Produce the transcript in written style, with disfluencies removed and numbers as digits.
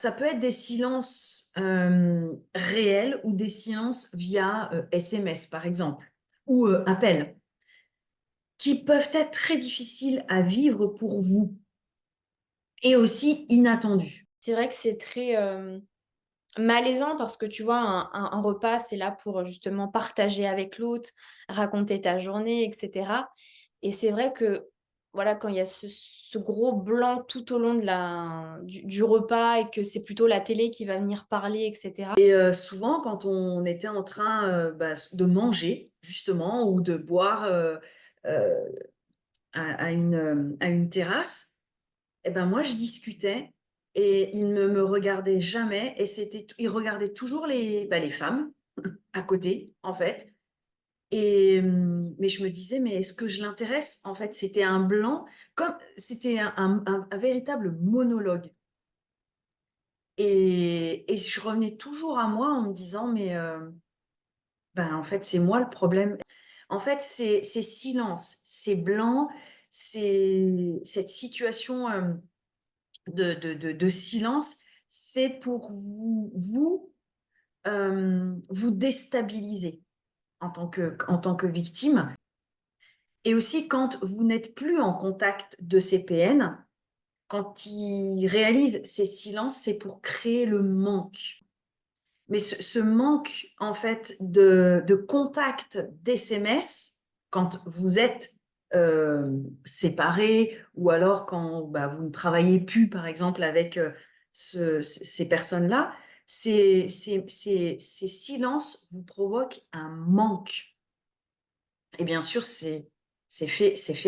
Ça peut être des silences, réels ou des silences via, SMS par exemple ou, appel, qui peuvent être très difficiles à vivre pour vous et aussi inattendus. C'est vrai que c'est très, malaisant parce que tu vois, un repas, c'est là pour, justement partager avec l'autre, raconter ta journée et cetera et c'est vrai que, voilà, quand il y a ce gros blanc tout au long de la du repas et que c'est plutôt la télé qui va venir parler et cetera. Et souvent quand on était en train, de manger justement ou de boire, heu, à une terrasse, et ben, moi je discutais et il ne me regardait jamais et c'était il regardait toujours les femmes à côté, en fait. Et mais je me disais: «Mais est-ce que je l'intéresse?» En fait, c'était un blanc, comme c'était un véritable monologue et je revenais toujours à moi en me disant: «Mais ben, en fait, c'est moi le problème». En fait, ces silences, ces blancs, cette situation, de silence, c'est pour vous déstabiliser en tant que victime. Et aussi quand vous n'êtes plus en contact de ces PN, quand ils réalisent ces silences, c'est pour créer le manque. Mais ce manque, en fait, de contact d'SMS, quand vous êtes, séparés ou alors quand, bah, vous ne travaillez plus, par exemple, avec, ces personnes-là, ces silences vous provoquent un manque et bien sûr, c'est fait exprès, hein.